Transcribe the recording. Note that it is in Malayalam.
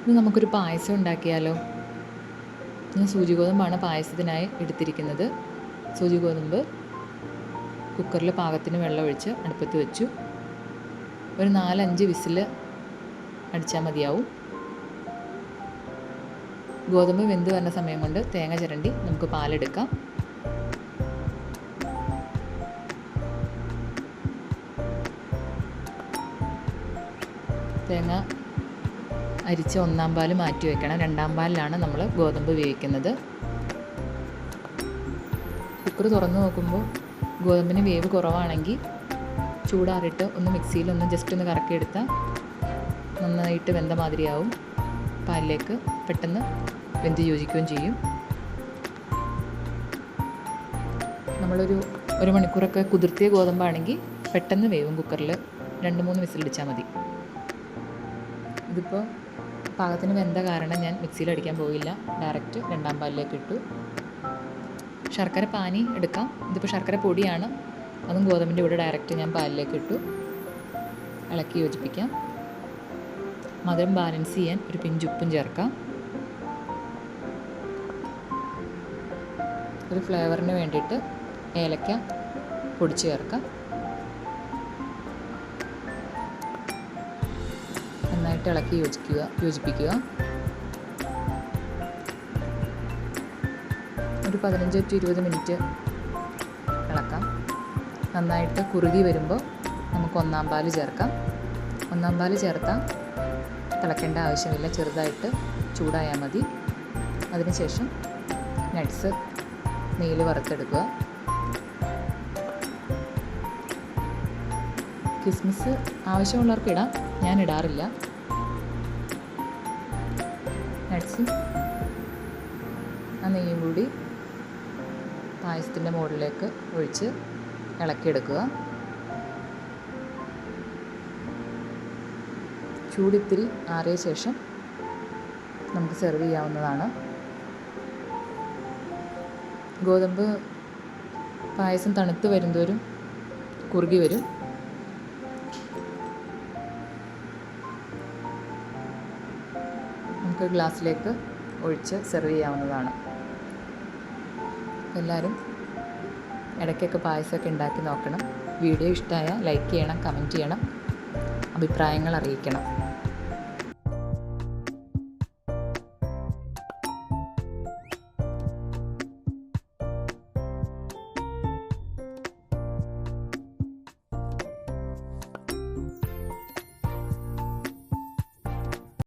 ഇന്ന് നമുക്കൊരു പായസം ഉണ്ടാക്കിയാലോ? ഞാൻ സൂചി ഗോതമ്പാണ് പായസത്തിനായി എടുത്തിരിക്കുന്നത്. സൂചി ഗോതമ്പ് കുക്കറിൽ പാകത്തിന് വെള്ളം ഒഴിച്ച് അടുപ്പത്ത് വെച്ചു. ഒരു 4-5 വിസിൽ അടിച്ചാൽ മതിയാവും. ഗോതമ്പ് വെന്ത് വരുന്ന സമയം കൊണ്ട് തേങ്ങ ചിരണ്ടി നമുക്ക് പാലെടുക്കാം. തേങ്ങ അരിച്ച് 1-ാം പാൽ മാറ്റി വയ്ക്കണം. 2-ാം പാലിലാണ് നമ്മൾ ഗോതമ്പ് വേവിക്കുന്നത്. കുക്കർ തുറന്ന് നോക്കുമ്പോൾ ഗോതമ്പിന് വേവ് കുറവാണെങ്കിൽ ചൂടാറിയിട്ട് ഒന്ന് മിക്സിയിൽ ജസ്റ്റ് ഒന്ന് കറക്കിയെടുത്താൽ നന്നായിട്ട് വെന്ത മാതിരിയാവും. പാലിലേക്ക് പെട്ടെന്ന് വെന്ത് യോജിക്കുകയും ചെയ്യും. ഒരു മണിക്കൂറൊക്കെ കുതിർത്തിയ ഗോതമ്പാണെങ്കിൽ പെട്ടെന്ന് വേവും. കുക്കറിൽ 2-3 വിസിലടിച്ചാൽ മതി. ഇതിപ്പോൾ പാകത്തിന് വെന്ത കാരണം ഞാൻ മിക്സിയിൽ അടിക്കാൻ പോയില്ല, ഡയറക്റ്റ് 2-ാം പാലിലേക്ക് ഇട്ടു. ശർക്കര പാനി എടുക്കാം. ഇതിപ്പോൾ ശർക്കര പൊടിയാണ്, അതും ഗോതമ്പിൻ്റെ കൂടെ ഡയറക്റ്റ് ഞാൻ പാലിലേക്ക് ഇട്ടു. ഇളക്കി യോജിപ്പിക്കാം. മധുരം ബാലൻസ് ചെയ്യാൻ ഒരു പിഞ്ചുപ്പും ചേർക്കാം. ഒരു ഫ്ലേവറിന് വേണ്ടിയിട്ട് ഏലക്ക പൊടിച്ച് ചേർക്കാം. നന്നായിട്ട് ഇളക്കി യോജിപ്പിക്കുക. ഒരു 15-20 മിനിറ്റ് ഇളക്കാം. നന്നായിട്ട് കുറുകി വരുമ്പോൾ നമുക്ക് 1-ാം പാൽ ചേർക്കാം. 1-ാം പാൽ ചേർത്താൽ തിളയ്ക്കേണ്ട ആവശ്യമില്ല, ചെറുതായിട്ട് ചൂടായാൽ മതി. അതിനുശേഷം നട്ട്സ് നെയ്യിൽ വറുത്തെടുക്കുക. കിസ്മിസ് ആവശ്യമുള്ളവർക്ക് ഇടാം, ഞാൻ ഇടാറില്ല. നട്ട്സും ആ നെയ്യും കൂടി പായസത്തിൻ്റെ മുകളിലേക്ക് ഒഴിച്ച് ഇളക്കിയെടുക്കുക. ചൂടിത്തിരി ആറിയ ശേഷം നമുക്ക് സെർവ് ചെയ്യാവുന്നതാണ്. ഗോതമ്പ് പായസം തണുത്ത് വരുന്തോറും കുറുകി വരും. നമുക്ക് ഗ്ലാസ്സിലേക്ക് ഒഴിച്ച് സെർവ് ചെയ്യാവുന്നതാണ്. എല്ലാവരും ഇടയ്ക്കൊക്കെ പായസമൊക്കെ ഉണ്ടാക്കി നോക്കണം. വീഡിയോ ഇഷ്ടമായാൽ ലൈക്ക് ചെയ്യണം, കമൻറ്റ് ചെയ്യണം, അഭിപ്രായങ്ങൾ അറിയിക്കണം.